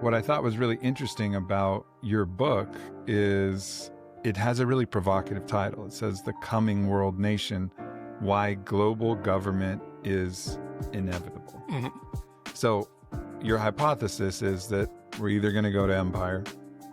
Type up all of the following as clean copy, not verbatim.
What I thought was really interesting about your book is it has a really provocative title. It says The Coming World Nation, Why Global Government is Inevitable. So your hypothesis is that we're either going to go to empire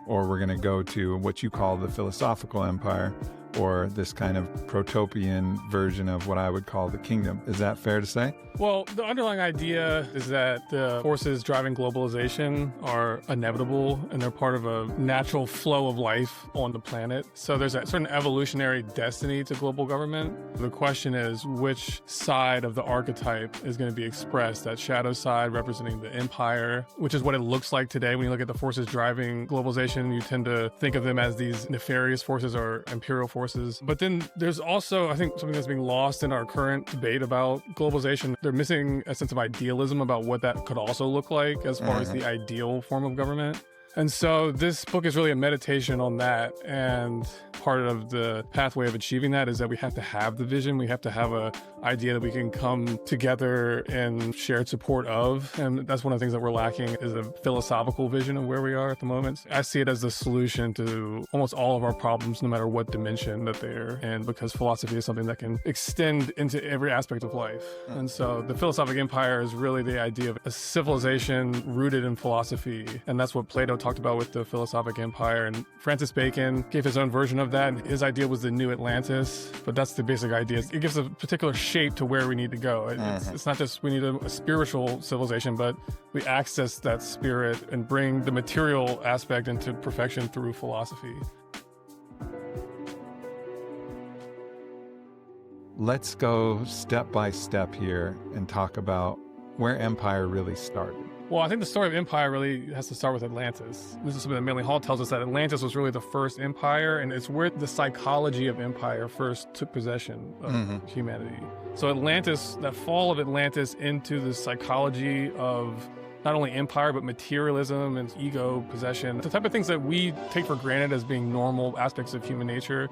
or we're going to go to what you call the philosophical empire, or this kind of protopian version of what I would call the kingdom. Is that fair to say? Well, the underlying idea is that the forces driving globalization are inevitable and they're part of a natural flow of life on the planet. So there's a certain evolutionary destiny to global government. The question is which side of the archetype is going to be expressed, that shadow side representing the empire, which is what it looks like today. When you look at the forces driving globalization, you tend to think of them as these nefarious forces or imperial forces. But then there's also, I think, something that's being lost in our current debate about globalization. They're missing a sense of idealism about what that could also look like as far as the ideal form of government. And so this book is really a meditation on that. And part of the pathway of achieving that is that we have to have the vision. We have to have an idea that we can come together in shared support of. And that's one of the things that we're lacking is a philosophical vision of where we are at the moment. I see it as the solution to almost all of our problems, no matter what dimension that they're in, because philosophy is something that can extend into every aspect of life. And so the philosophic empire is really the idea of a civilization rooted in philosophy. And that's what Plato talked about with the philosophic empire. And Francis Bacon gave his own version of that. And his idea was the new Atlantis, but that's the basic idea. It gives a particular shape to where we need to go. It's not just we need a spiritual civilization, but we access that spirit and bring the material aspect into perfection through philosophy. Let's go step by step here and talk about where empire really started. Well, I think the story of empire really has to start with Atlantis. This is something that Manly Hall tells us, that Atlantis was really the first empire, and it's where the psychology of empire first took possession of humanity. So Atlantis, that fall of Atlantis into the psychology of not only empire, but materialism and ego possession, the type of things that we take for granted as being normal aspects of human nature,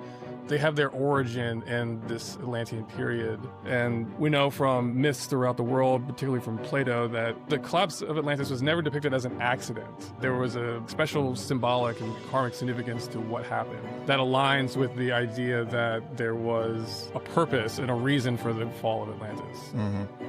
they have their origin in this Atlantean period. And we know from myths throughout the world, particularly from Plato, that the collapse of Atlantis was never depicted as an accident. There was a special symbolic and karmic significance to what happened that aligns with the idea that there was a purpose and a reason for the fall of Atlantis.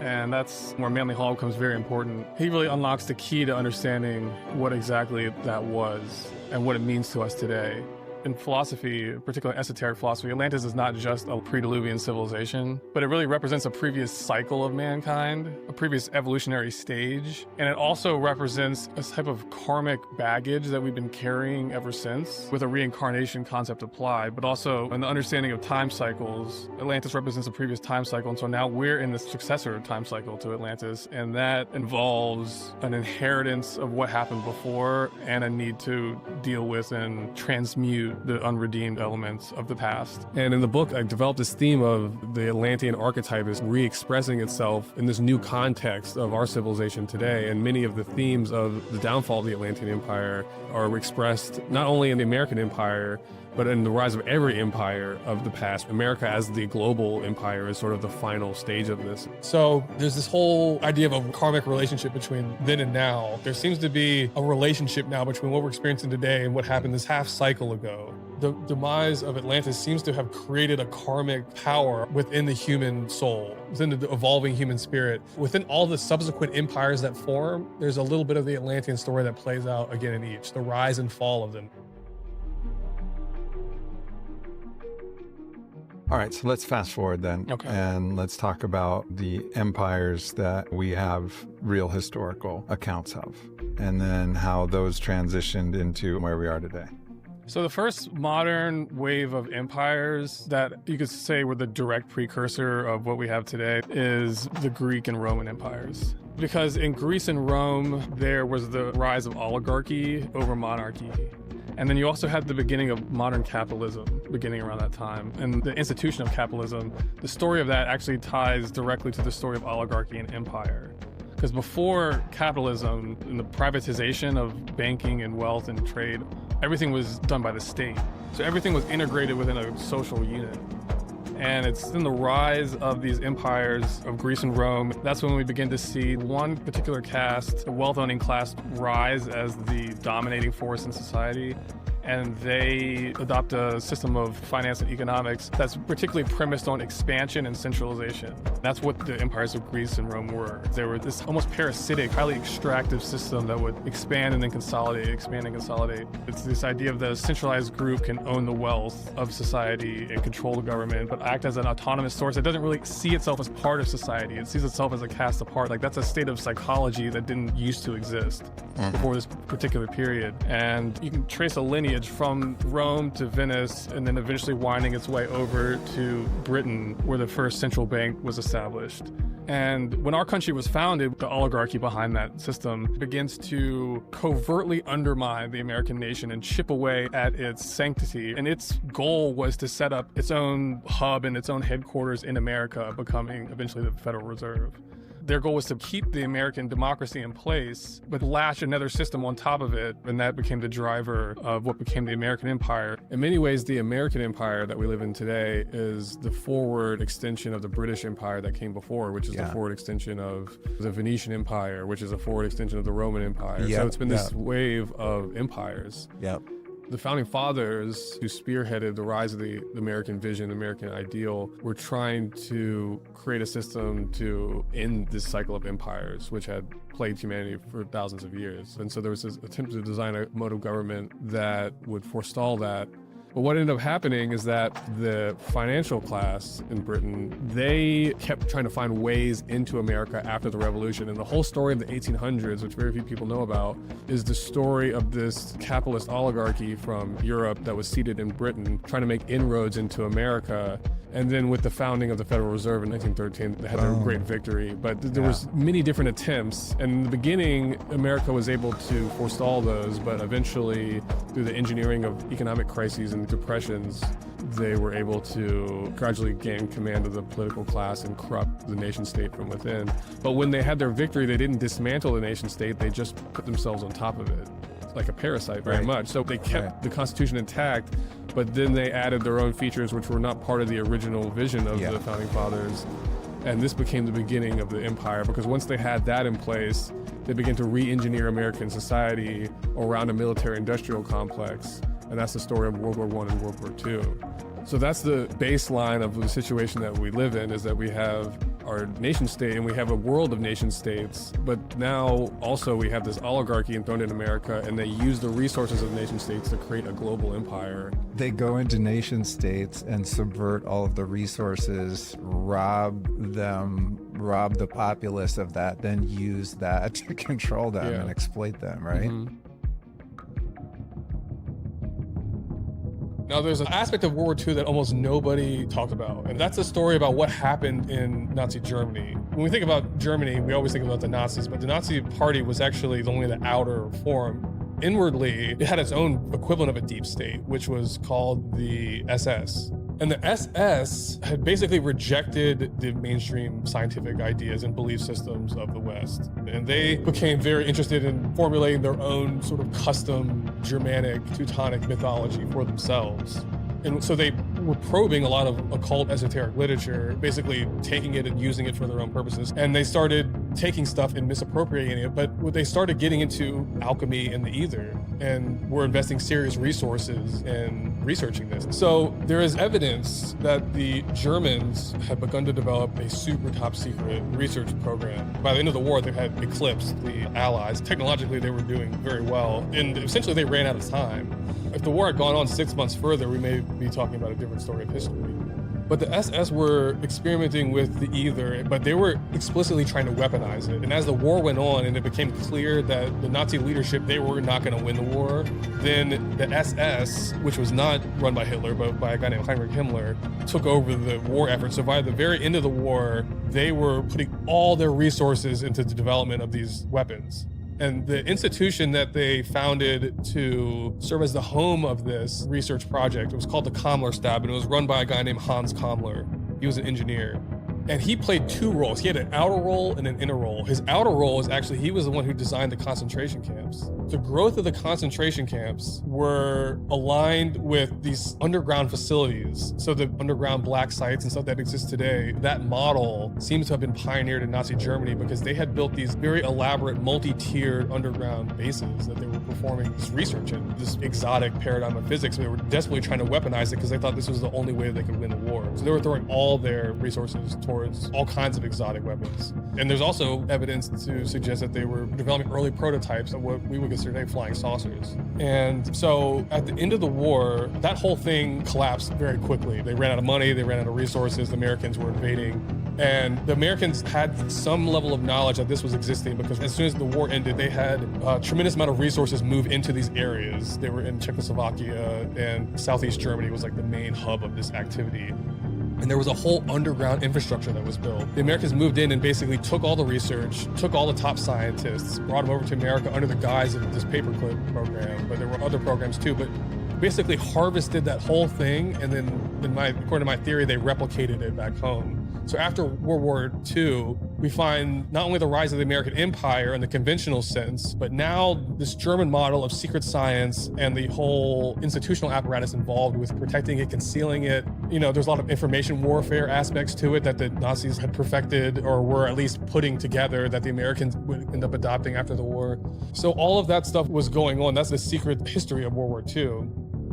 And that's where Manly Hall becomes very important. He really unlocks the key to understanding what exactly that was and what it means to us today. In philosophy, particularly esoteric philosophy, Atlantis is not just a pre-Diluvian civilization, but it really represents a previous cycle of mankind, a previous evolutionary stage, and it also represents a type of karmic baggage that we've been carrying ever since, with a reincarnation concept applied, but also an understanding of time cycles. Atlantis represents a previous time cycle, and so now we're in the successor time cycle to Atlantis, and that involves an inheritance of what happened before and a need to deal with and transmute the unredeemed elements of the past. And in the book, I developed this theme of the Atlantean archetype is re-expressing itself in this new context of our civilization today. And many of the themes of the downfall of the Atlantean Empire are expressed not only in the American Empire, but in the rise of every empire of the past. America as the global empire is sort of the final stage of this. So there's this whole idea of a karmic relationship between then and now. There seems to be a relationship now between what we're experiencing today and what happened this half cycle ago. The demise of Atlantis seems to have created a karmic power within the human soul, within the evolving human spirit. Within all the subsequent empires that form, there's a little bit of the Atlantean story that plays out again in each, the rise and fall of them. All right, so let's fast forward then, and let's talk about the empires that we have real historical accounts of, and then how those transitioned into where we are today. So the first modern wave of empires that you could say were the direct precursor of what we have today is the Greek and Roman empires. Because in Greece and Rome, there was the rise of oligarchy over monarchy. And then you also had the beginning of modern capitalism beginning around that time. And the institution of capitalism, the story of that actually ties directly to the story of oligarchy and empire. Because before capitalism and the privatization of banking and wealth and trade, everything was done by the state. So everything was integrated within a social unit. And it's in the rise of these empires of Greece and Rome. That's when we begin to see one particular caste, the wealth-owning class, rise as the dominating force in society. And they adopt a system of finance and economics that's particularly premised on expansion and centralization. That's what the empires of Greece and Rome were. They were this almost parasitic, highly extractive system that would expand and then consolidate, expand and consolidate. It's this idea of the centralized group can own the wealth of society and control the government, but act as an autonomous source. It doesn't really see itself as part of society. It sees itself as a caste apart. Like, that's a state of psychology that didn't used to exist before this particular period. And you can trace a lineage from Rome to Venice, and then eventually winding its way over to Britain, where the first central bank was established. And when our country was founded, the oligarchy behind that system begins to covertly undermine the American nation and chip away at its sanctity. And its goal was to set up its own hub and its own headquarters in America, becoming eventually the Federal Reserve. Their goal was to keep the American democracy in place, but latch another system on top of it, and that became the driver of what became the American Empire. In many ways, the American Empire that we live in today is the forward extension of the British Empire that came before, which is the forward extension of the Venetian Empire, which is a forward extension of the Roman Empire. So it's been this wave of empires. The founding fathers who spearheaded the rise of the American vision, the American ideal, were trying to create a system to end this cycle of empires, which had plagued humanity for thousands of years. And so there was this attempt to design a mode of government that would forestall that. But what ended up happening is that the financial class in Britain, they kept trying to find ways into America after the revolution. And the whole story of the 1800s, which very few people know about, is the story of this capitalist oligarchy from Europe that was seated in Britain, trying to make inroads into America. And then with the founding of the Federal Reserve in 1913, they had their great victory. But there was many different attempts. And in the beginning, America was able to forestall those, but eventually, through the engineering of economic crises and depressions, they were able to gradually gain command of the political class and corrupt the nation state from within. But when they had their victory, they didn't dismantle the nation state, they just put themselves on top of it. It's like a parasite, very much. So they kept the Constitution intact, but then they added their own features which were not part of the original vision of the founding fathers. And this became the beginning of the empire, because once they had that in place, they began to re-engineer American society around a military-industrial complex. And that's the story of World War I and World War II. So that's the baseline of the situation that we live in, is that we have our nation state and we have a world of nation states, but now also we have this oligarchy enthroned in America, and they use the resources of nation states to create a global empire. They go into nation states and subvert all of the resources, rob the populace of that, then use that to control them and exploit them, right? Now, there's an aspect of World War II that almost nobody talked about, and that's a story about what happened in Nazi Germany. When we think about Germany, we always think about the Nazis, but the Nazi party was actually only the outer form. Inwardly, it had its own equivalent of a deep state, which was called the SS. And the SS had basically rejected the mainstream scientific ideas and belief systems of the West. And they became very interested in formulating their own sort of custom Germanic, Teutonic mythology for themselves. And so they were probing a lot of occult esoteric literature, basically taking it and using it for their own purposes. And they started taking stuff and misappropriating it, but they started getting into alchemy and the ether, and were investing serious resources in researching this. So there is evidence that the Germans had begun to develop a super top secret research program. By the end of the war, they had eclipsed the Allies. Technologically, they were doing very well, and essentially they ran out of time. If the war had gone on 6 months further, we may be talking about a different story of history. But the SS were experimenting with the ether, but they were explicitly trying to weaponize it. And as the war went on and it became clear that the Nazi leadership, they were not going to win the war, then the SS, which was not run by Hitler, but by a guy named Heinrich Himmler, took over the war effort. So by the very end of the war, they were putting all their resources into the development of these weapons. And the institution that they founded to serve as the home of this research project, it was called the Kammlerstab, and it was run by a guy named Hans Kammler. He was an engineer. And he played two roles. He had an outer role and an inner role. His outer role is actually, he was the one who designed the concentration camps. The growth of the concentration camps were aligned with these underground facilities. So the underground black sites and stuff that exists today, that model seems to have been pioneered in Nazi Germany because they had built these very elaborate multi-tiered underground bases that they were performing this research in, this exotic paradigm of physics. They were desperately trying to weaponize it because they thought this was the only way they could win the war. So they were throwing all their resources towards all kinds of exotic weapons. And there's also evidence to suggest that they were developing early prototypes of what we would consider today flying saucers. And so at the end of the war, that whole thing collapsed very quickly. They ran out of money, they ran out of resources, the Americans were invading. And the Americans had some level of knowledge that this was existing because as soon as the war ended, they had a tremendous amount of resources move into these areas. They were in Czechoslovakia, and Southeast Germany was like the main hub of this activity. And there was a whole underground infrastructure that was built. The Americans moved in and basically took all the research, took all the top scientists, brought them over to America under the guise of this paperclip program, but there were other programs too, but basically harvested that whole thing, and then according to my theory, they replicated it back home. So after World War II, we find not only the rise of the American empire in the conventional sense, but now this German model of secret science and the whole institutional apparatus involved with protecting it, concealing it. You know, there's a lot of information warfare aspects to it that the Nazis had perfected or were at least putting together that the Americans would end up adopting after the war. So all of that stuff was going on. That's the secret history of World War II.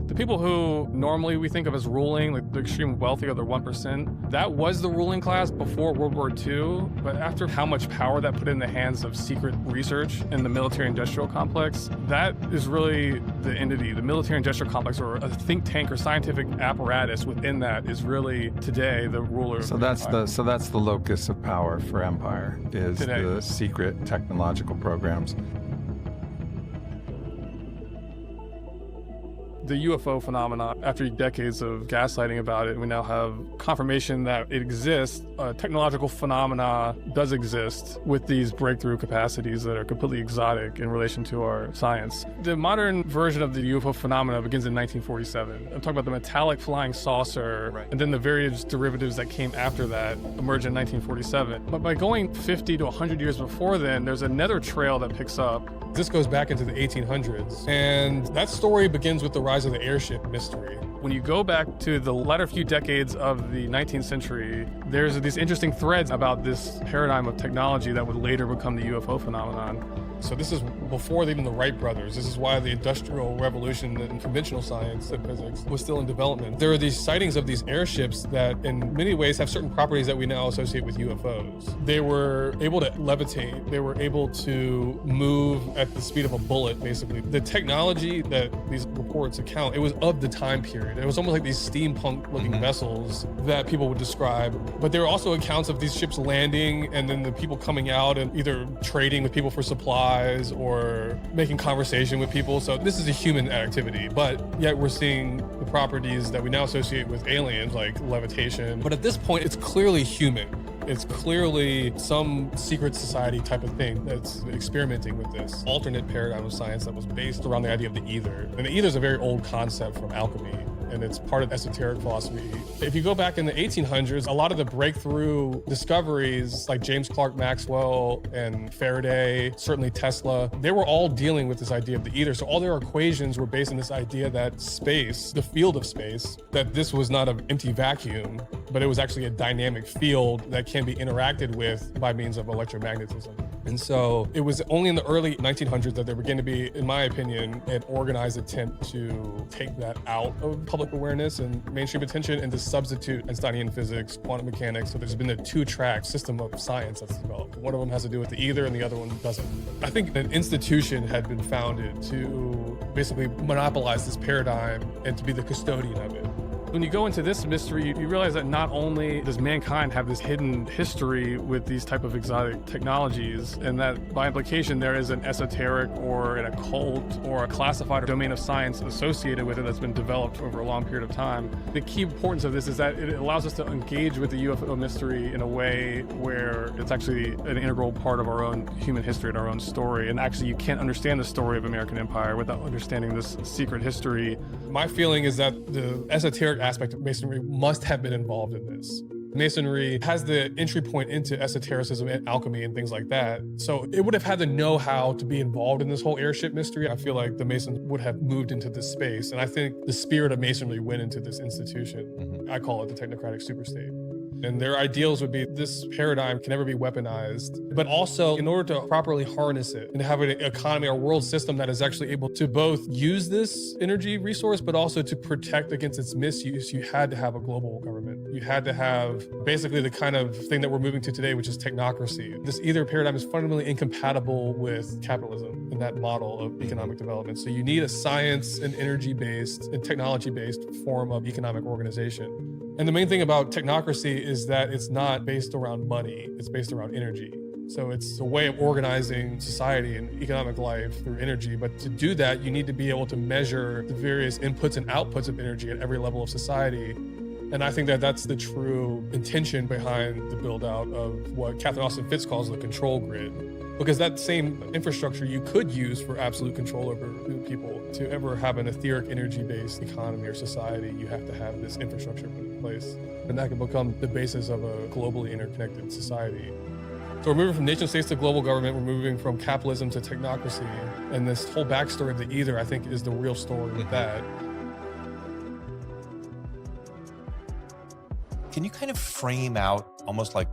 The people who normally we think of as ruling, like the extreme wealthy or the 1%, that was the ruling class before World War II. But after how much power that put in the hands of secret research in the military-industrial complex, that is really the entity. The military-industrial complex, or a think tank or scientific apparatus within that, is really today the ruler. So that's the locus of power for empire, is today. The secret technological programs. The UFO phenomena, after decades of gaslighting about it, we now have confirmation that it exists. Technological phenomena does exist with these breakthrough capacities that are completely exotic in relation to our science. The modern version of the UFO phenomena begins in 1947. I'm talking about the metallic flying saucer, right. And then the various derivatives that came after that emerged in 1947. But by going 50 to 100 years before then, there's another trail that picks up. This goes back into the 1800s, and that story begins with the rise of the airship mystery. When you go back to the latter few decades of the 19th century, there's these interesting threads about this paradigm of technology that would later become the UFO phenomenon. So this is before even the Wright brothers. This is why the Industrial Revolution in conventional science and physics was still in development. There are these sightings of these airships that in many ways have certain properties that we now associate with UFOs. They were able to levitate. They were able to move at the speed of a bullet, basically. The technology that these reports account, it was of the time period. It was almost like these steampunk-looking vessels that people would describe. But there are also accounts of these ships landing and then the people coming out and either trading with people for supplies or making conversation with people. So this is a human activity, but yet we're seeing the properties that we now associate with aliens, like levitation. But at this point, it's clearly human. It's clearly some secret society type of thing that's experimenting with this alternate paradigm of science that was based around the idea of the ether. And the ether is a very old concept from alchemy, and it's part of esoteric philosophy. If you go back in the 1800s, a lot of the breakthrough discoveries like James Clerk Maxwell and Faraday, certainly Tesla, they were all dealing with this idea of the ether. So all their equations were based on this idea that space, the field of space, that this was not an empty vacuum, but it was actually a dynamic field that can be interacted with by means of electromagnetism. And so it was only in the early 1900s that there began to be, in my opinion, an organized attempt to take that out of public awareness and mainstream attention and to substitute Einsteinian physics, quantum mechanics. So there's been a two-track system of science that's developed. One of them has to do with the ether and the other one doesn't. I think an institution had been founded to basically monopolize this paradigm and to be the custodian of it. When you go into this mystery, you realize that not only does mankind have this hidden history with these type of exotic technologies, and that by implication there is an esoteric or an occult or a classified domain of science associated with it that's been developed over a long period of time. The key importance of this is that it allows us to engage with the UFO mystery in a way where it's actually an integral part of our own human history and our own story. And actually you can't understand the story of American empire without understanding this secret history. My feeling is that the esoteric aspect of masonry must have been involved in this. Masonry has the entry point into esotericism and alchemy and things like that. So it would have had the know-how to be involved in this whole airship mystery. I feel like the Masons would have moved into this space. And I think the spirit of Masonry went into this institution. I call it the Technocratic Superstate. And their ideals would be this paradigm can never be weaponized, but also in order to properly harness it and have an economy or world system that is actually able to both use this energy resource, but also to protect against its misuse, you had to have a global government. You had to have basically the kind of thing that we're moving to today, which is technocracy. This either paradigm is fundamentally incompatible with capitalism and that model of economic development. So you need a science and energy-based and technology-based form of economic organization. And the main thing about technocracy is that it's not based around money, it's based around energy. So it's a way of organizing society and economic life through energy. But to do that, you need to be able to measure the various inputs and outputs of energy at every level of society. And I think that that's the true intention behind the build out of what Catherine Austin Fitts calls the control grid. Because that same infrastructure you could use for absolute control over people. To ever have an etheric energy-based economy or society, you have to have this infrastructure put in place. And that can become the basis of a globally interconnected society. So we're moving from nation states to global government, we're moving from capitalism to technocracy. And this whole backstory of the Ether, I think, is the real story with that. Can you kind of frame out almost like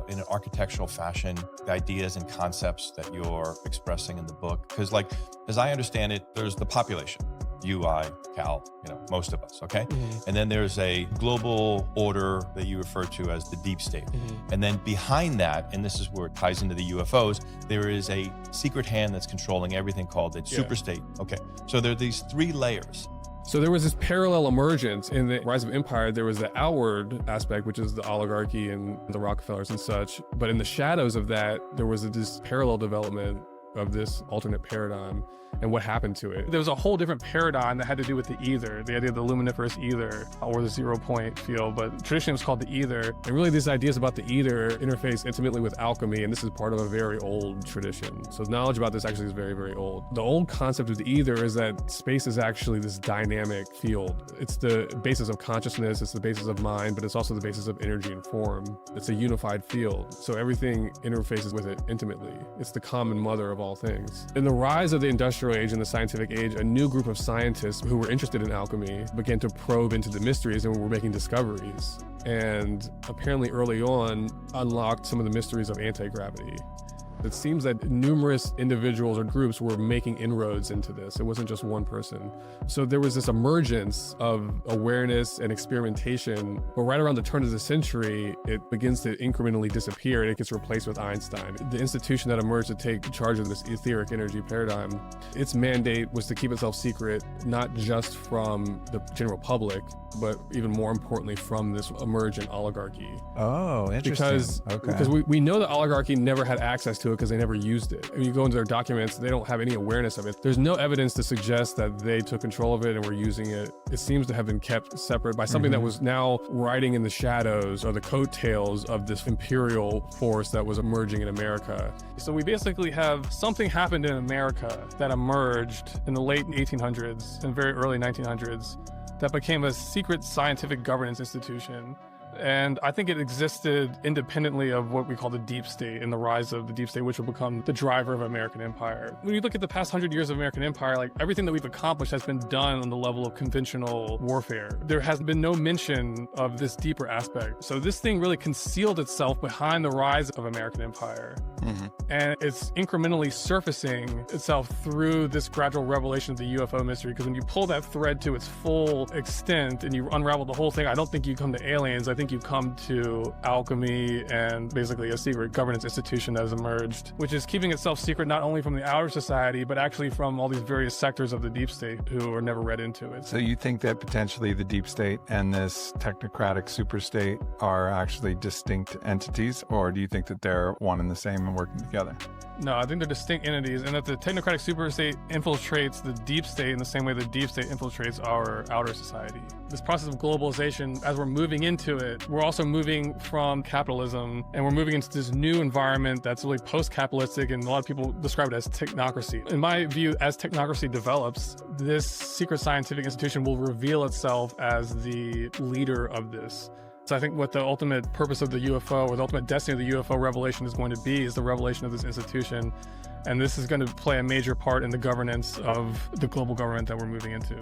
in an architectural fashion, the ideas and concepts that you're expressing in the book? Because like, as I understand it, there's the population, you, I, Cal, most of us, okay? And then there's a global order that you refer to as the deep state. And then behind that, and this is where it ties into the UFOs, there is a secret hand that's controlling everything called the superstate. Okay, so there are these three layers. So there was this parallel emergence in the rise of empire. There was the outward aspect, which is the oligarchy and the Rockefellers and such. But in the shadows of that, there was this parallel development of this alternate paradigm and what happened to it. There was a whole different paradigm that had to do with the ether, the idea of the luminiferous ether or the 0 point field, but traditionally it was called the ether. And really these ideas about the ether interface intimately with alchemy, and this is part of a very old tradition. So knowledge about this actually is very, very old. The old concept of the ether is that space is actually this dynamic field. It's the basis of consciousness, it's the basis of mind, but it's also the basis of energy and form. It's a unified field. So everything interfaces with it intimately. It's the common mother of all things. In the rise of the industrial age and the scientific age, a new group of scientists who were interested in alchemy began to probe into the mysteries and were making discoveries. And apparently early on unlocked some of the mysteries of anti-gravity. It seems that numerous individuals or groups were making inroads into this. It wasn't just one person. So there was this emergence of awareness and experimentation, but right around the turn of the century, it begins to incrementally disappear and it gets replaced with Einstein. The institution that emerged to take charge of this etheric energy paradigm, its mandate was to keep itself secret, not just from the general public, but even more importantly from this emergent oligarchy. Oh, interesting. Because we know that oligarchy never had access to it because they never used it. When you go into their documents, they don't have any awareness of it. There's no evidence to suggest that they took control of it and were using it. It seems to have been kept separate by something that was now riding in the shadows or the coattails of this imperial force that was emerging in America. So we basically have something happened in America that emerged in the late 1800s and very early 1900s that became a secret scientific governance institution. And I think it existed independently of what we call the deep state and the rise of the deep state, which will become the driver of American empire. When you look at the past 100 years of American empire, like everything that we've accomplished has been done on the level of conventional warfare. There has been no mention of this deeper aspect. So this thing really concealed itself behind the rise of American empire. And it's incrementally surfacing itself through this gradual revelation of the UFO mystery. Because when you pull that thread to its full extent and you unravel the whole thing, I don't think you come to aliens. I think you come to alchemy and basically a secret governance institution that has emerged, which is keeping itself secret not only from the outer society, but actually from all these various sectors of the deep state who are never read into it. So you think that potentially the deep state and this technocratic superstate are actually distinct entities, or do you think that they're one and the same and working together? No, I think they're distinct entities, and that the technocratic superstate infiltrates the deep state in the same way the deep state infiltrates our outer society. This process of globalization, as we're moving into it, we're also moving from capitalism, and we're moving into this new environment that's really post-capitalistic, and a lot of people describe it as technocracy. In my view, as technocracy develops, this secret scientific institution will reveal itself as the leader of this. So I think what the ultimate purpose of the UFO, or the ultimate destiny of the UFO revelation is going to be, is the revelation of this institution. And this is going to play a major part in the governance of the global government that we're moving into.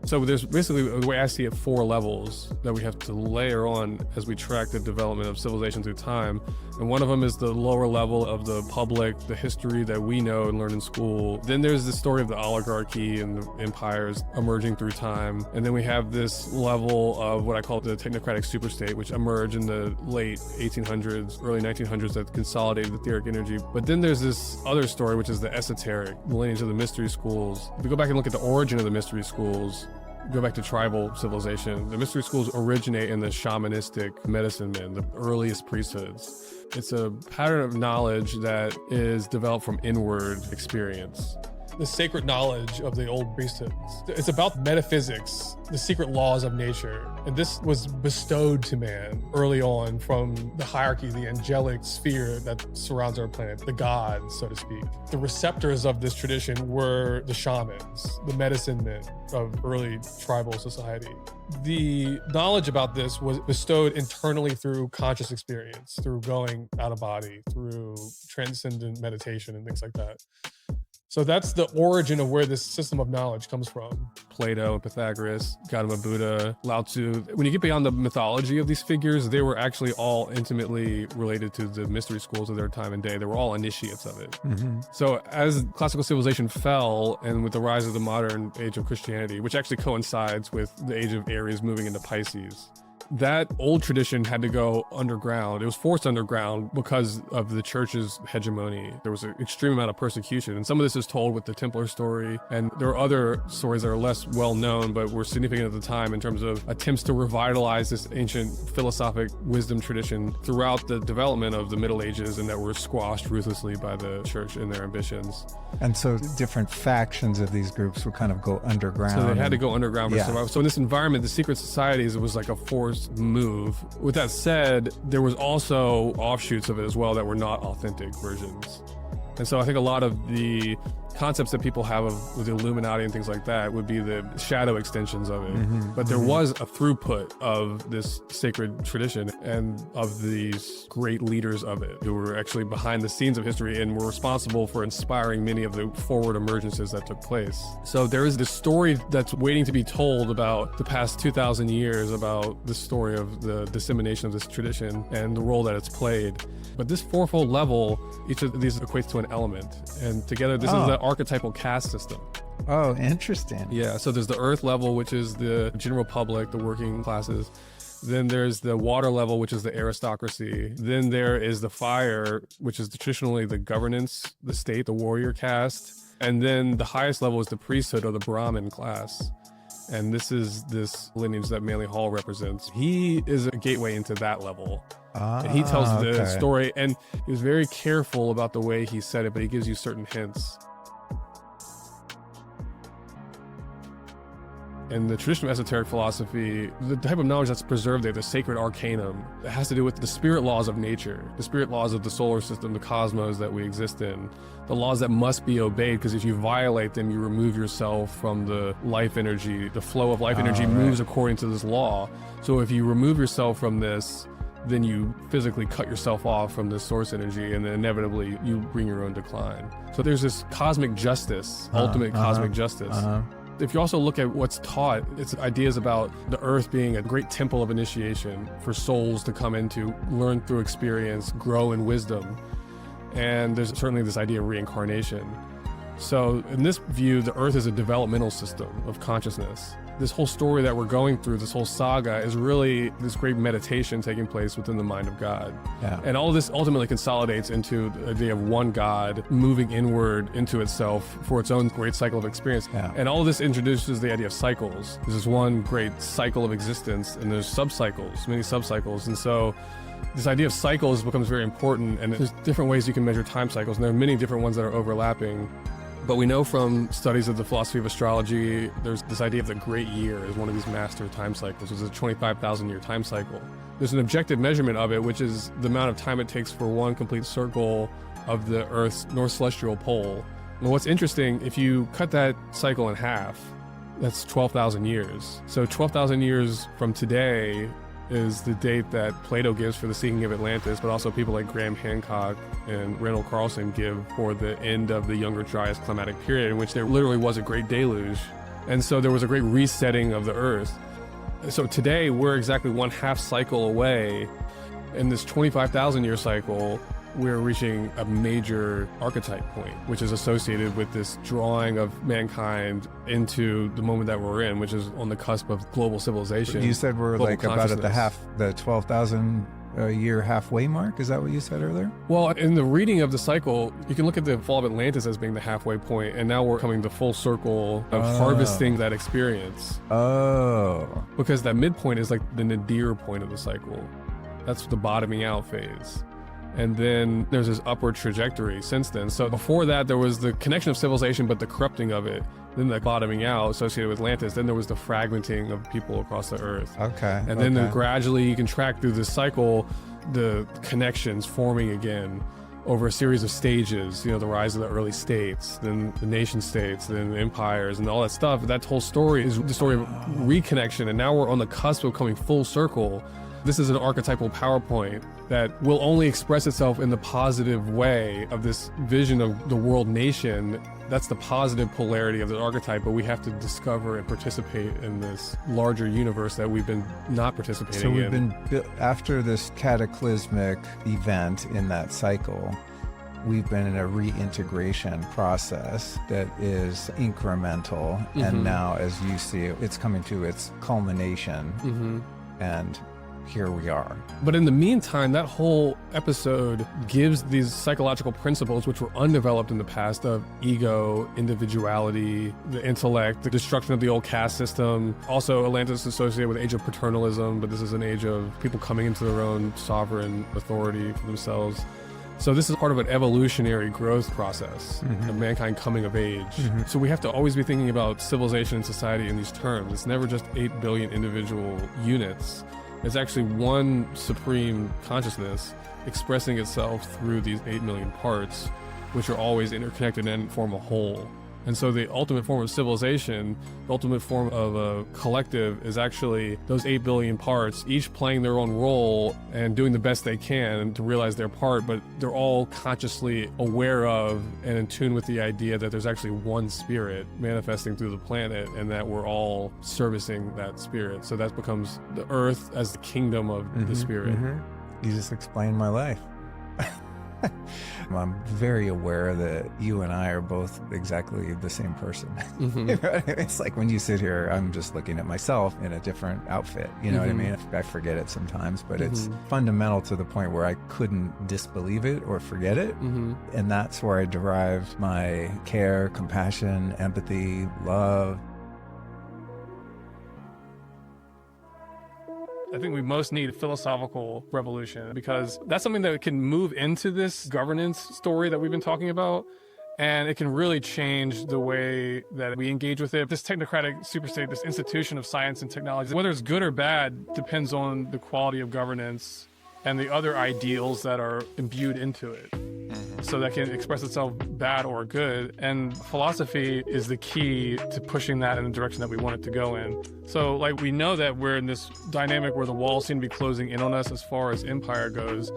So there's basically, the way I see it, 4 levels that we have to layer on as we track the development of civilization through time. And one of them is the lower level of the public, the history that we know and learn in school. Then there's the story of the oligarchy and the empires emerging through time. And then we have this level of what I call the technocratic superstate, which emerged in the late 1800s, early 1900s, that consolidated etheric energy. But then there's this other story, which is the esoteric, the lineage of the mystery schools. If we go back and look at the origin of the mystery schools, go back to tribal civilization, the mystery schools originate in the shamanistic medicine men, the earliest priesthoods. It's a pattern of knowledge that is developed from inward experience. The sacred knowledge of the old priesthoods. It's about metaphysics, the secret laws of nature. And this was bestowed to man early on from the hierarchy, the angelic sphere that surrounds our planet, the gods, so to speak. The receptors of this tradition were the shamans, the medicine men of early tribal society. The knowledge about this was bestowed internally through conscious experience, through going out of body, through transcendent meditation and things like that. So that's the origin of where this system of knowledge comes from. Plato and Pythagoras, Gautama Buddha, Lao Tzu. When you get beyond the mythology of these figures, they were actually all intimately related to the mystery schools of their time and day. They were all initiates of it. Mm-hmm. So as classical civilization fell, and with the rise of the modern age of Christianity, which actually coincides with the age of Aries moving into Pisces, that old tradition had to go underground. It was forced underground because of the church's hegemony. There was an extreme amount of persecution. And some of this is told with the Templar story. And there are other stories that are less well known, but were significant at the time in terms of attempts to revitalize this ancient philosophic wisdom tradition throughout the development of the Middle Ages, and that were squashed ruthlessly by the church in their ambitions. And so different factions of these groups would kind of go underground. So they had to go underground for survival. So in this environment, the secret societies, it was like a forced move. With that said, there was also offshoots of it as well that were not authentic versions. And so I think a lot of the concepts that people have of the Illuminati and things like that would be the shadow extensions of it. Mm-hmm. But there was a throughput of this sacred tradition and of these great leaders of it who were actually behind the scenes of history and were responsible for inspiring many of the forward emergences that took place. So there is this story that's waiting to be told about the past 2,000 years, about the story of the dissemination of this tradition and the role that it's played. But this fourfold level, each of these equates to an element. And together, this is the archetypal caste system. Oh, interesting. Yeah, so there's the earth level, which is the general public, the working classes. Then there's the water level, which is the aristocracy. Then there is the fire, which is traditionally the governance, the state, the warrior caste. And then the highest level is the priesthood, or the Brahmin class. And this is this lineage that Manly Hall represents. He is a gateway into that level. And he tells the story, and he was very careful about the way he said it, but he gives you certain hints. In the traditional esoteric philosophy, the type of knowledge that's preserved there, the sacred arcanum, it has to do with the spirit laws of nature, the spirit laws of the solar system, the cosmos that we exist in, the laws that must be obeyed, because if you violate them, you remove yourself from the life energy. The flow of life energy moves according to this law. So if you remove yourself from this, then you physically cut yourself off from the source energy, and then inevitably you bring your own decline. So there's this cosmic justice, ultimate cosmic justice. If you also look at what's taught, it's ideas about the earth being a great temple of initiation for souls to come into, learn through experience, grow in wisdom. And there's certainly this idea of reincarnation. So in this view, the earth is a developmental system of consciousness. This whole story that we're going through, this whole saga, is really this great meditation taking place within the mind of God. Yeah. And all of this ultimately consolidates into the idea of one God moving inward into itself for its own great cycle of experience. Yeah. And all of this introduces the idea of cycles. There's this one great cycle of existence, and there's subcycles, many subcycles. And so this idea of cycles becomes very important, and there's different ways you can measure time cycles, and there are many different ones that are overlapping. But we know from studies of the philosophy of astrology, there's this idea of the great year as one of these master time cycles. It's a 25,000 year time cycle. There's an objective measurement of it, which is the amount of time it takes for one complete circle of the Earth's north celestial pole. And what's interesting, if you cut that cycle in half, That's 12,000 years. So 12,000 years from today is the date that Plato gives for the sinking of Atlantis, but also people like Graham Hancock and Randall Carlson give for the end of the Younger Dryas climatic period, in which there literally was a great deluge. And so there was a great resetting of the earth. So today we're exactly 1/2 cycle away. In this 25,000 year cycle, we're reaching a major archetype point, which is associated with this drawing of mankind into the moment that we're in, which is on the cusp of global civilization. You said we're like about at the 12,000 year halfway mark. Is that what you said earlier? Well, in the reading of the cycle, you can look at the fall of Atlantis as being the halfway point, and now we're coming to full circle of harvesting that experience. Oh. Because that midpoint is like the nadir point of the cycle. That's the bottoming out phase. And then there's this upward trajectory since then. So before that, there was the connection of civilization, but the corrupting of it. Then the bottoming out associated with Atlantis. Then there was the fragmenting of people across the earth. Okay. And then gradually you can track through this cycle, the connections forming again over a series of stages, the rise of the early states, then the nation states, then the empires and all that stuff. That whole story is the story of reconnection. And now we're on the cusp of coming full circle. This is an archetypal PowerPoint that will only express itself in the positive way of this vision of the world nation. That's the positive polarity of the archetype, but we have to discover and participate in this larger universe that we've been not participating in. So we've been, after this cataclysmic event in that cycle, we've been in a reintegration process that is incremental. Mm-hmm. And now, as you see it, it's coming to its culmination. Mm-hmm. And here we are. But in the meantime, that whole episode gives these psychological principles which were undeveloped in the past of ego, individuality, the intellect, the destruction of the old caste system. Also, Atlantis is associated with the age of paternalism, but this is an age of people coming into their own sovereign authority for themselves. So this is part of an evolutionary growth process of mankind coming of age. Mm-hmm. So we have to always be thinking about civilization and society in these terms. It's never just 8 billion individual units. It's actually one supreme consciousness expressing itself through these 8 million parts, which are always interconnected and form a whole. And so the ultimate form of civilization, the ultimate form of a collective is actually those 8 billion parts, each playing their own role and doing the best they can to realize their part, but they're all consciously aware of and in tune with the idea that there's actually one spirit manifesting through the planet and that we're all servicing that spirit. So that becomes the earth as the kingdom of the spirit. You just explained my life. I'm very aware that you and I are both exactly the same person. It's like when you sit here, I'm just looking at myself in a different outfit. You know what I mean? I forget it sometimes, but it's fundamental to the point where I couldn't disbelieve it or forget it. And that's where I derived my care, compassion, empathy, love. I think we most need a philosophical revolution because that's something that can move into this governance story that we've been talking about. And it can really change the way that we engage with it. This technocratic superstate, this institution of science and technology, whether it's good or bad, depends on the quality of governance and the other ideals that are imbued into it. So that can express itself bad or good. And philosophy is the key to pushing that in the direction that we want it to go in. So like we know that we're in this dynamic where the walls seem to be closing in on us as far as empire goes,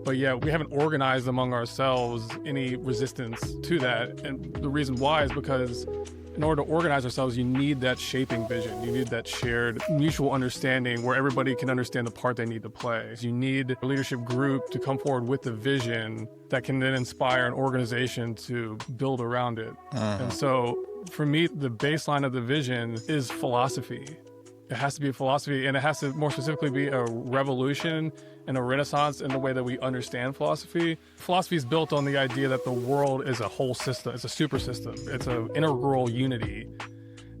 but yet we haven't organized among ourselves any resistance to that. And the reason why is because in order to organize ourselves, you need that shaping vision. You need that shared mutual understanding where everybody can understand the part they need to play. You need a leadership group to come forward with the vision that can then inspire an organization to build around it. And so for me, the baseline of the vision is philosophy. It has to be a philosophy, and it has to more specifically be a revolution and a renaissance in the way that we understand philosophy. Philosophy is built on the idea that the world is a whole system. It's a super system. It's an integral unity.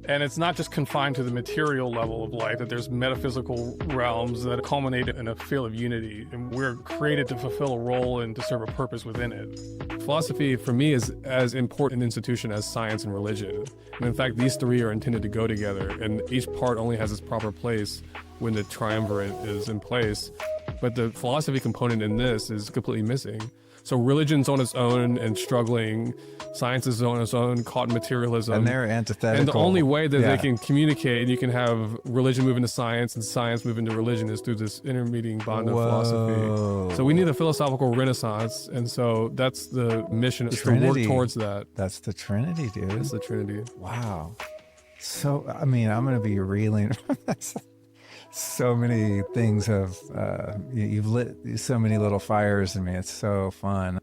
And it's not just confined to the material level of life, that there's metaphysical realms that culminate in a feel of unity. And we're created to fulfill a role and to serve a purpose within it. Philosophy, for me, is as important an institution as science and religion. And in fact, these three are intended to go together, and each part only has its proper place when the triumvirate is in place. But the philosophy component in this is completely missing. So religion's on its own and struggling. Science is on its own, caught in materialism. And they're antithetical. And the only way that they can communicate, and you can have religion move into science and science move into religion, is through this intermediating bond of philosophy. So we need a philosophical renaissance. And so that's the mission, is to work towards that. That's the Trinity, dude. That's the Trinity. Wow. So, I mean, I'm going to be reeling. So many things have, you've lit so many little fires in me. It's so fun.